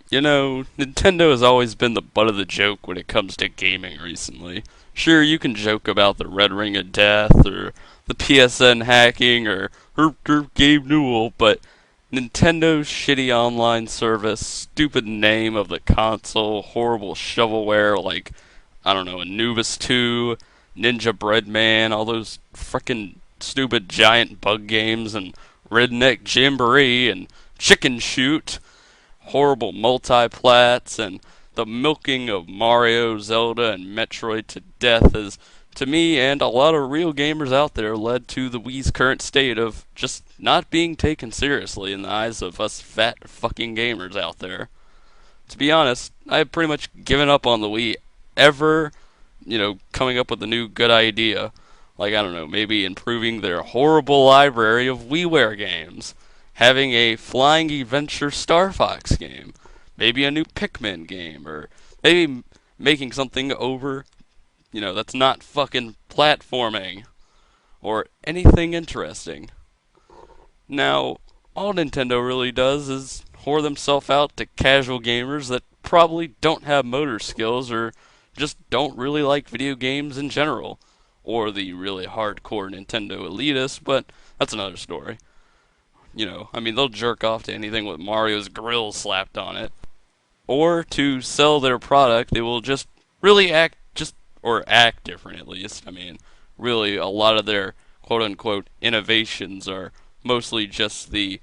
You know, Nintendo has always been the butt of the joke when it comes to gaming recently. Sure, you can joke about the Red Ring of Death or the PSN hacking or herp derp Gabe Newell, but Nintendo's shitty online service, stupid name of the console, horrible shovelware like, I don't know, Anubis 2, Ninja Breadman, all those frickin' stupid giant bug games, and Redneck Jamboree, and Chicken Shoot, horrible multiplats, and the milking of Mario, Zelda, and Metroid to death is, to me and a lot of real gamers out there, led to the Wii's current state of just not being taken seriously in the eyes of us fat fucking gamers out there. To be honest, I've pretty much given up on the Wii ever, coming up with a new good idea. Like, I don't know, maybe improving their horrible library of WiiWare games, having a Flying Adventure Star Fox game, maybe a new Pikmin game, or maybe making something over, that's not fucking platforming, or anything interesting. Now, all Nintendo really does is whore themselves out to casual gamers that probably don't have motor skills or just don't really like video games in general, or the really hardcore Nintendo elitists, but that's another story. They'll jerk off to anything with Mario's grill slapped on it. Or to sell their product, they will just really act different at least. Really, a lot of their quote unquote innovations are mostly just the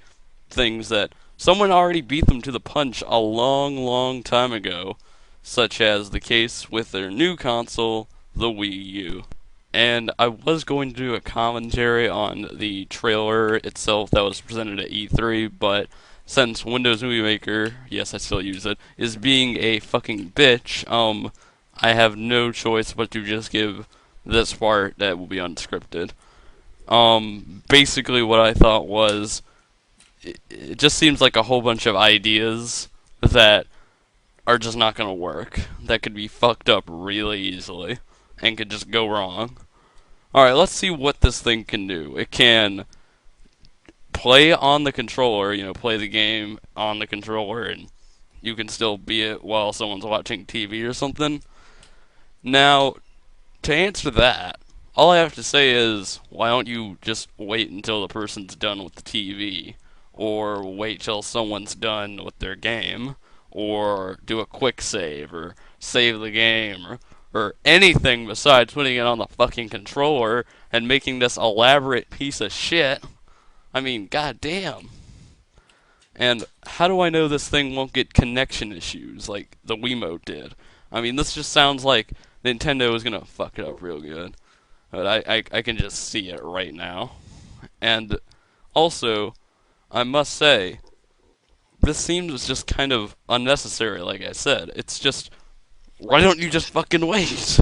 things that someone already beat them to the punch a long, long time ago, such as the case with their new console, the Wii U. And I was going to do a commentary on the trailer itself that was presented at E3, but since Windows Movie Maker, yes, I still use it, is being a fucking bitch, I have no choice but to just give this part that will be unscripted. Basically what I thought was, it just seems like a whole bunch of ideas that are just not gonna work, that could be fucked up really easily, and could just go wrong. Alright, let's see what this thing can do. It can play on the controller, play the game on the controller, and you can still be it while someone's watching TV or something. Now, to answer that, all I have to say is, why don't you just wait until the person's done with the TV? Or wait till someone's done with their game? Or do a quick save? Or save the game? Or anything besides putting it on the fucking controller and making this elaborate piece of shit? Goddamn. And how do I know this thing won't get connection issues like the Wiimote did? This just sounds like Nintendo is gonna fuck it up real good. But I can just see it right now. And also, I must say, this seems just kind of unnecessary, like I said. It's just, why don't you just fucking wait?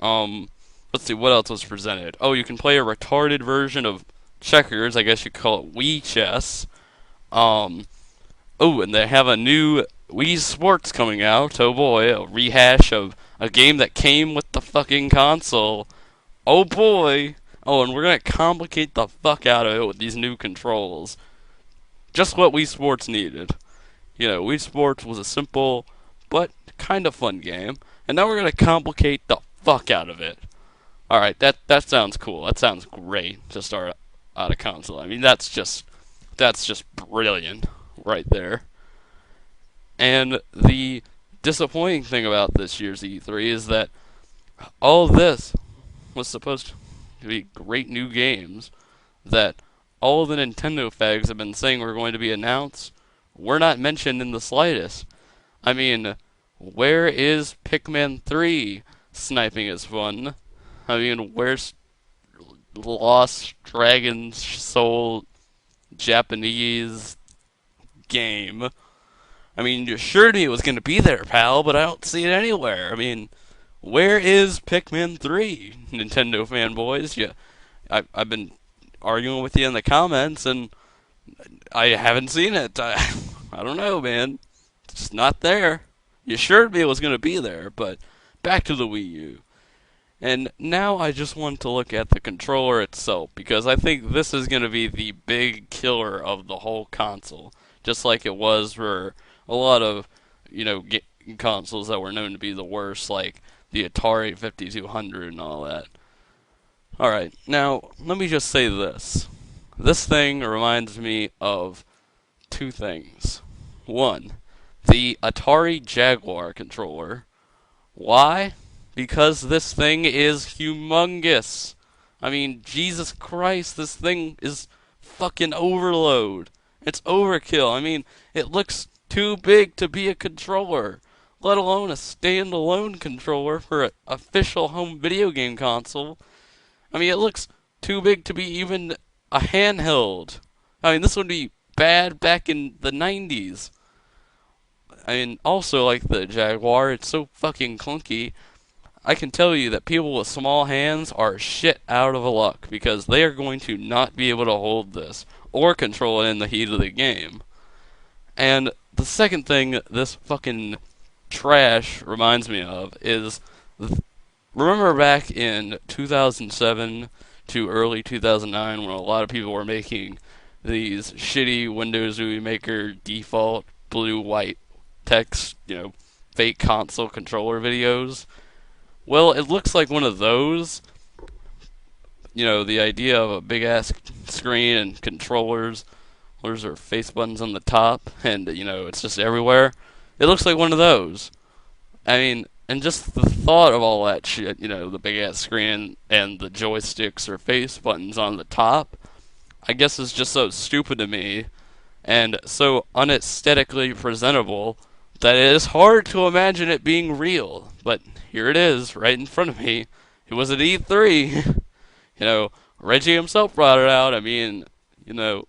Let's see, what else was presented? Oh, you can play a retarded version of checkers, I guess you could call it Wii Chess. Um, oh, and they have a new Wii Sports coming out. Oh boy, a rehash of a game that came with the fucking console. Oh boy. Oh, and we're gonna complicate the fuck out of it with these new controls. Just what Wii Sports needed. Wii Sports was a simple but kind of fun game, and now we're gonna complicate the fuck out of it. All right, that sounds cool. That sounds great to start out a console. That's just brilliant right there. And the disappointing thing about this year's E3 is that all of this was supposed to be great new games that all of the Nintendo fags have been saying were going to be announced were not mentioned in the slightest. Where is Pikmin 3? Sniping is fun. Where's Lost Dragon's Soul Japanese game? You assured me it was going to be there, pal, but I don't see it anywhere. Where is Pikmin 3, Nintendo fanboys? I've been arguing with you in the comments, and I haven't seen it. I don't know, man. It's just not there. You assured me it was going to be there, but back to the Wii U. And now I just want to look at the controller itself, because I think this is going to be the big killer of the whole console. Just like it was for a lot of, consoles that were known to be the worst, like the Atari 5200 and all that. Alright, now let me just say this. This thing reminds me of two things. One, the Atari Jaguar controller. Why? Because this thing is humongous. I mean, Jesus Christ, this thing is fucking overload. It's overkill. I mean, it looks too big to be a controller, let alone a standalone controller for an official home video game console. I mean, it looks too big to be even a handheld. I mean, this would be bad back in the 90s. I mean, also, like the Jaguar, it's so fucking clunky. I can tell you that people with small hands are shit out of luck because they are going to not be able to hold this or control it in the heat of the game. And the second thing this fucking trash reminds me of is remember back in 2007 to early 2009 when a lot of people were making these shitty Windows Movie Maker default blue white text, fake console controller videos? Well, it looks like one of those. The idea of a big ass screen and controllers. There's are face buttons on the top, and it's just everywhere. It looks like one of those. I mean, and just the thought of all that shit, the big ass screen and the joysticks or face buttons on the top, I guess is just so stupid to me and so unaesthetically presentable that it is hard to imagine it being real. But here it is, right in front of me. It was at E3. Reggie himself brought it out. I mean, the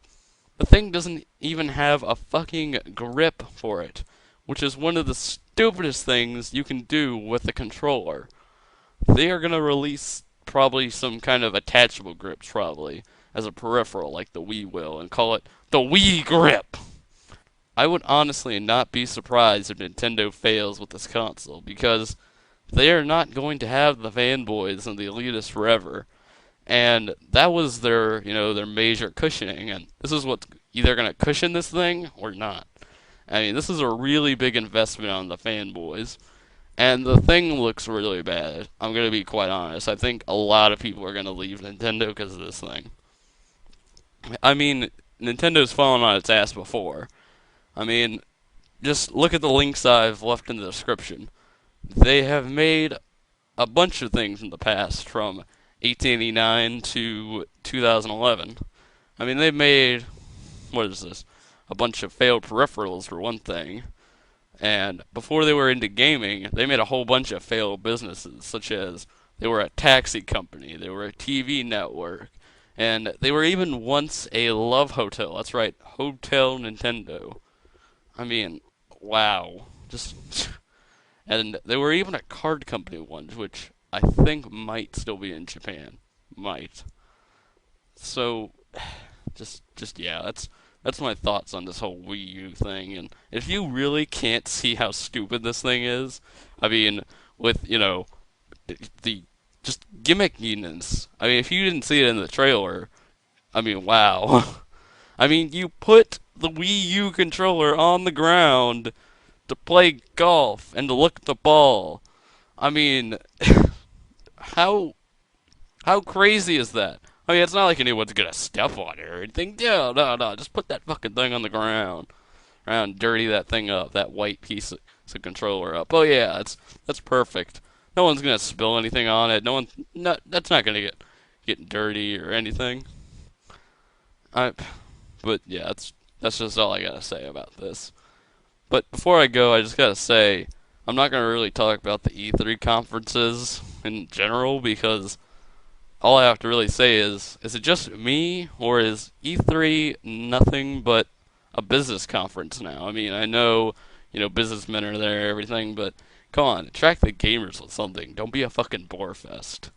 thing doesn't even have a fucking grip for it, which is one of the stupidest things you can do with a controller. They are gonna release probably some kind of attachable grips, probably, as a peripheral, like the Wii will, and call it the Wii Grip. I would honestly not be surprised if Nintendo fails with this console, because they are not going to have the fanboys and the elitists forever. And that was their major cushioning, and this is what's either going to cushion this thing or not. I mean, this is a really big investment on the fanboys, and the thing looks really bad. I'm going to be quite honest. I think a lot of people are going to leave Nintendo because of this thing. I mean, Nintendo's fallen on its ass before. I mean, just look at the links I've left in the description. They have made a bunch of things in the past, from 1889 to 2011. I mean, they've made, what is this? A bunch of failed peripherals, for one thing. And before they were into gaming, they made a whole bunch of failed businesses, such as they were a taxi company, they were a TV network, and they were even once a love hotel. That's right, Hotel Nintendo. I mean, wow. Just. And they were even a card company once, which I think might still be in Japan. Might. So, yeah, that's my thoughts on this whole Wii U thing. And if you really can't see how stupid this thing is, I mean, with the just gimmickiness. I mean, if you didn't see it in the trailer, I mean, wow. I mean, you put the Wii U controller on the ground to play golf and to look at the ball. I mean, how how crazy is that? I mean, it's not like anyone's gonna step on it or anything. Yeah, no. Just put that fucking thing on the ground, and dirty that thing up, that white piece of controller up. Oh yeah, that's perfect. No one's gonna spill anything on it. That's not gonna get dirty or anything. I, but yeah, that's just all I gotta say about this. But before I go, I just gotta say, I'm not gonna really talk about the E3 conferences in general because all I have to really say is it just me, or is E3 nothing but a business conference now? I mean, I know, businessmen are there, everything, but come on, attract the gamers with something. Don't be a fucking bore fest.